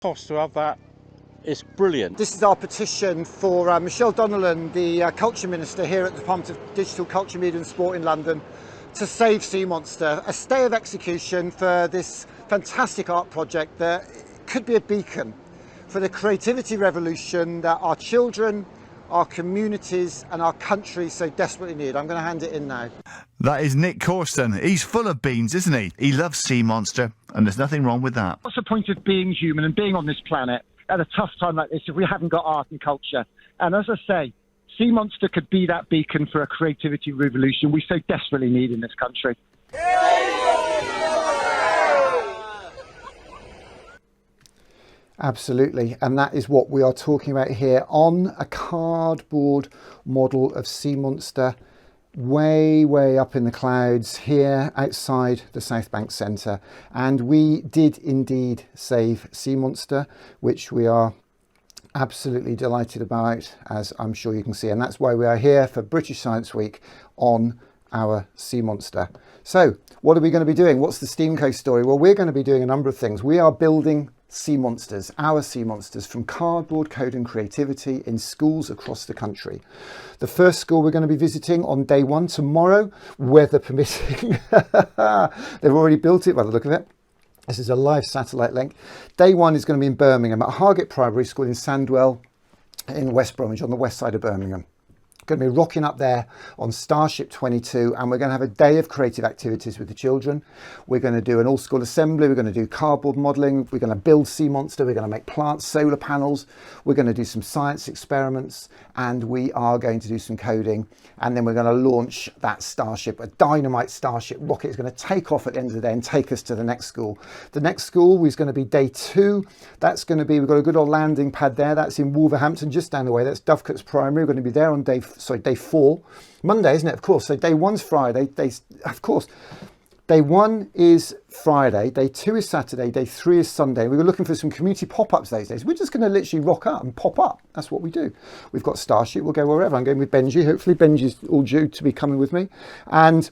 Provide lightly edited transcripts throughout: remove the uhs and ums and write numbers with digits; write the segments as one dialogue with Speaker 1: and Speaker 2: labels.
Speaker 1: cost to have that. It's brilliant.
Speaker 2: This is our petition for Michelle Donnellan, the Culture Minister here at the Department of Digital, Culture, Media and Sport in London, to save Sea Monster, a stay of execution for this fantastic art project that could be a beacon for the creativity revolution that our children, our communities and our country so desperately need. I'm going to hand it in now.
Speaker 3: That is Nick Corsten. He's full of beans, isn't he? He loves Sea Monster, and there's nothing wrong with that.
Speaker 4: What's the point of being human and being on this planet at a tough time like this if we haven't got art and culture? And as I say, Sea Monster could be that beacon for a creativity revolution we so desperately need in this country.
Speaker 2: Absolutely, and that is what we are talking about here on a cardboard model of Sea Monster, way up in the clouds here outside the South Bank Centre. And we did indeed save Sea Monster, which we are absolutely delighted about, as I'm sure you can see, and that's why we are here for British Science Week on our Sea Monster. So what are we going to be doing? What's the Steamco story? Well, we're going to be doing a number of things. We are building Sea Monsters, our Sea Monsters, from cardboard, code and creativity in schools across the country. The first school we're going to be visiting on day one tomorrow, weather permitting. They've already built it by the look of it. This is a live satellite link. Day one is going to be in Birmingham at Hargate Primary School in Sandwell in West Bromwich, on the west side of Birmingham. Going to be rocking up there on Starship 22, and we're going to have a day of creative activities with the children. We're going to do an all-school assembly, we're going to do cardboard modelling, we're going to build Sea Monster, we're going to make plants, solar panels, we're going to do some science experiments, and we are going to do some coding, and then we're going to launch that Starship, a dynamite Starship rocket is going to take off at the end of the day and take us to the next school. The next school is going to be day two. That's going to be, we've got a good old landing pad there, that's in Wolverhampton, just down the way, that's Dovecotes Primary. We're going to be there on day 4, Monday, isn't it? Of course. So day one's Friday. Day one is Friday. Day two is Saturday. Day three is Sunday. We were looking for some community pop-ups those days. We're just going to literally rock up and pop up. That's what we do. We've got Starship. We'll go wherever. I'm going with Benji. Hopefully Benji's all due to be coming with me. And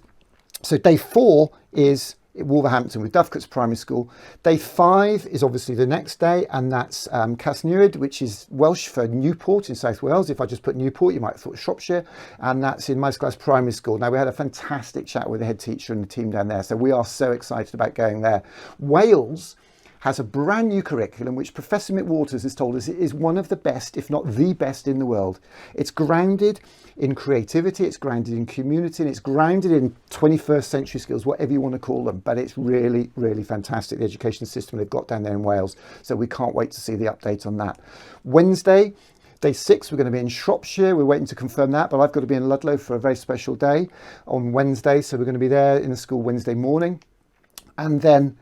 Speaker 2: so day 4 is Wolverhampton with Dovecotes Primary School. Day 5 is obviously the next day, and that's Casnewydd, which is Welsh for Newport in South Wales. If I just put Newport, you might have thought Shropshire, and that's in Maesglas Primary School. Now, we had a fantastic chat with the head teacher and the team down there, so we are so excited about going there. Wales has a brand new curriculum which Professor Mick Waters has told us it is one of the best, if not the best in the world. It's grounded in creativity, it's grounded in community, and it's grounded in 21st century skills, whatever you want to call them. But it's really, really fantastic, the education system they've got down there in Wales. So we can't wait to see the update on that. Wednesday, day 6, we're going to be in Shropshire. We're waiting to confirm that, but I've got to be in Ludlow for a very special day on Wednesday. So we're going to be there in the school Wednesday morning. And then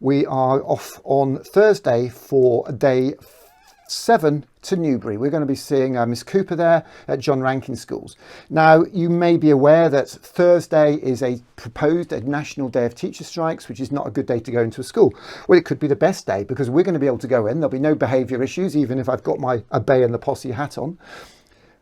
Speaker 2: we are off on Thursday for day 7 to Newbury. We're going to be seeing Miss Cooper there at John Rankin Schools. Now, you may be aware that Thursday is a National Day of Teacher Strikes, which is not a good day to go into a school. Well, it could be the best day because we're going to be able to go in. There'll be no behaviour issues, even if I've got my Obey and the Posse hat on.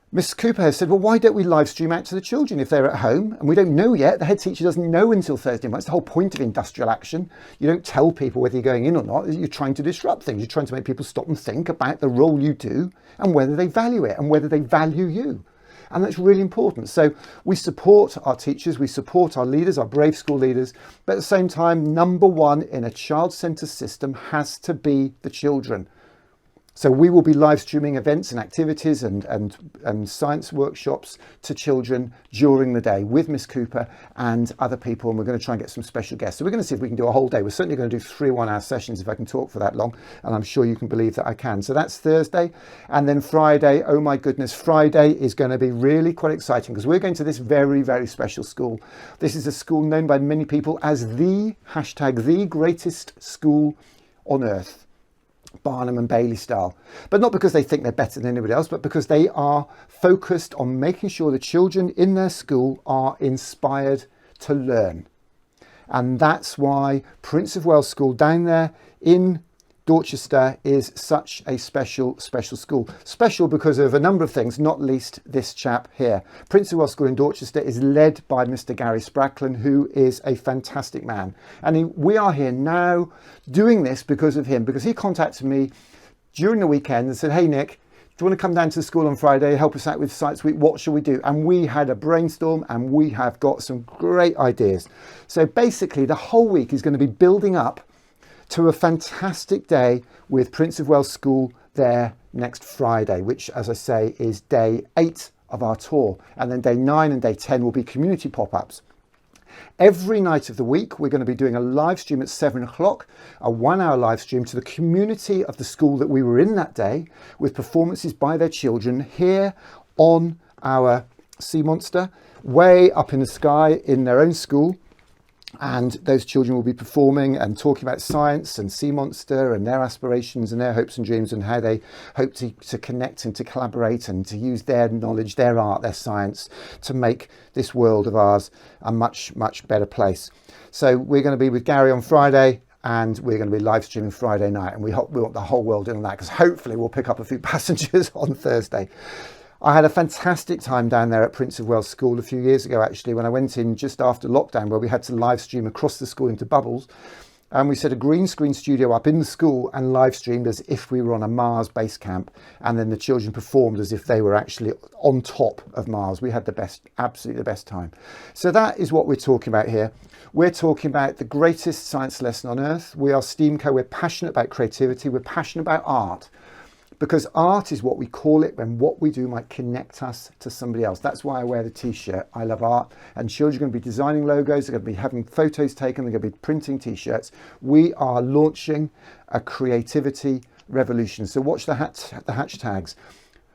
Speaker 2: Miss Cooper has said, well, why don't we live stream out to the children if they're at home? And we don't know yet. The head teacher doesn't know until Thursday night. It's the whole point of industrial action. You don't tell people whether you're going in or not. You're trying to disrupt things. You're trying to make people stop and think about the role you do and whether they value it and whether they value you. And that's really important. So we support our teachers, we support our leaders, our brave school leaders, but at the same time, number one in a child-centred system has to be the children. So we will be live streaming events and activities and science workshops to children during the day with Miss Cooper and other people, and we're going to try and get some special guests. So we're going to see if we can do a whole day. We're certainly going to do 3 one-hour sessions if I can talk for that long, and I'm sure you can believe that I can. So that's Thursday. And then Friday, oh my goodness, Friday is going to be really quite exciting because we're going to this very, very special school. This is a school known by many people as the greatest school on earth. Barnum and Bailey style, but not because they think they're better than anybody else, but because they are focused on making sure the children in their school are inspired to learn. And that's why Prince of Wales School down there in Dorchester is such a special school. Special because of a number of things, not least this chap here. Prince of Wales School in Dorchester is led by Mr. Gary Spracklin, who is a fantastic man. And we are here now doing this because of him, because he contacted me during the weekend and said, hey Nick, do you want to come down to the school on Friday, help us out with Sites Week? What shall we do? And we had a brainstorm and we have got some great ideas. So basically the whole week is going to be building up to a fantastic day with Prince of Wales School there next Friday, which, as I say, is day 8 of our tour. And then day 9 and day 10 will be community pop-ups. Every night of the week, we're going to be doing a live stream at 7 o'clock, a 1-hour live stream to the community of the school that we were in that day, with performances by their children here on our Sea Monster, way up in the sky in their own school. And those children will be performing and talking about science and Sea Monster and their aspirations and their hopes and dreams and how they hope to connect and to collaborate and to use their knowledge, their art, their science to make this world of ours a much, much better place. So we're going to be with Gary on Friday and we're going to be live streaming Friday night, and we want the whole world in on that, because hopefully we'll pick up a few passengers on Thursday. I had a fantastic time down there at Prince of Wales School a few years ago, actually, when I went in just after lockdown, where we had to live stream across the school into bubbles. And we set a green screen studio up in the school and live streamed as if we were on a Mars base camp. And then the children performed as if they were actually on top of Mars. We had the best, absolutely the best time. So that is what we're talking about here. We're talking about the greatest science lesson on earth. We are STEAMco. We're passionate about creativity. We're passionate about art. Because art is what we call it when what we do might connect us to somebody else. That's why I wear the t-shirt, I love art. And children are going to be designing logos, they're going to be having photos taken, they're going to be printing t-shirts. We are launching a creativity revolution. So watch the hashtags.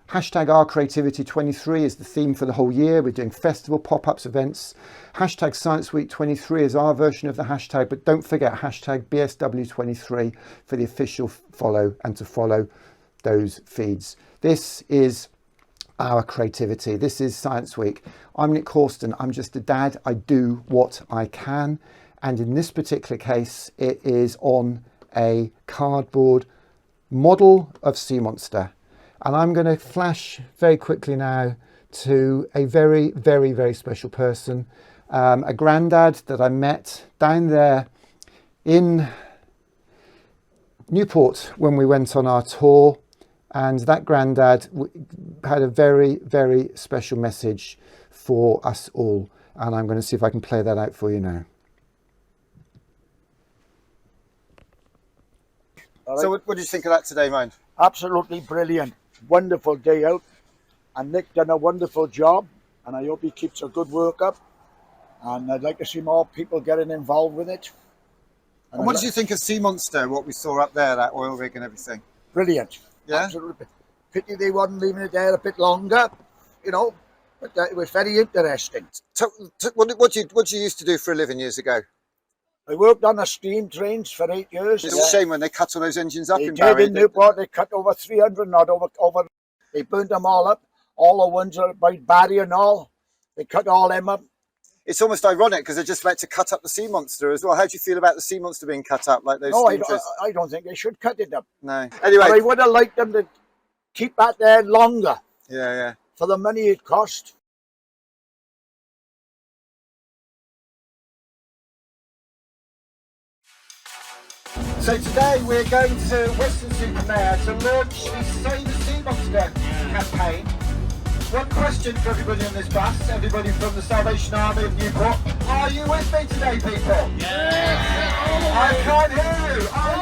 Speaker 2: Hashtag #OurCreativity23 is the theme for the whole year. We're doing festival, pop-ups, events. Hashtag Science Week 23 is our version of the hashtag, but don't forget hashtag BSW23 for the official follow and to follow those feeds. This is our creativity. This is Science Week. I'm Nick Horston. I'm just a dad. I do what I can. And in this particular case, it is on a cardboard model of Sea Monster. And I'm going to flash very quickly now to a very, very, very special person, a granddad that I met down there in Newport when we went on our tour. And that granddad had a very, very special message for us all. And I'm going to see if I can play that out for you now.
Speaker 5: Right.
Speaker 2: So what did you think of that today, Mind?
Speaker 5: Absolutely brilliant. Wonderful day out. And Nick done a wonderful job. And I hope he keeps a good work up. And I'd like to see more people getting involved with it.
Speaker 2: And what did you think of Sea Monster, what we saw up there, that oil rig and everything?
Speaker 5: Brilliant.
Speaker 2: Yeah?
Speaker 5: Absolutely. Pity they weren't leaving it there a bit longer, you know, but it was very interesting.
Speaker 2: What you used to do for a living years ago?
Speaker 5: I worked on the steam trains for 8 years.
Speaker 2: It's a shame when they cut all those engines up
Speaker 5: they
Speaker 2: in
Speaker 5: did
Speaker 2: Barry.
Speaker 5: in Newport, they cut over 300, not over. They burnt them all up. All the ones are by Barry and all. They cut all them up.
Speaker 2: It's almost ironic because they're just about to cut up the Sea Monster as well. How do you feel about the Sea Monster being cut up like those?
Speaker 5: No, I don't think they should cut it up.
Speaker 2: No. Anyway,
Speaker 5: but I would have liked them to keep that there longer.
Speaker 2: Yeah.
Speaker 5: For the money it cost.
Speaker 2: So today we're going to Weston-super-Mare to launch the Save the Sea Monster campaign. One question for everybody on this bus, everybody from the Salvation Army of Newport. Are you with me today, people? Yes! I can't hear you. Are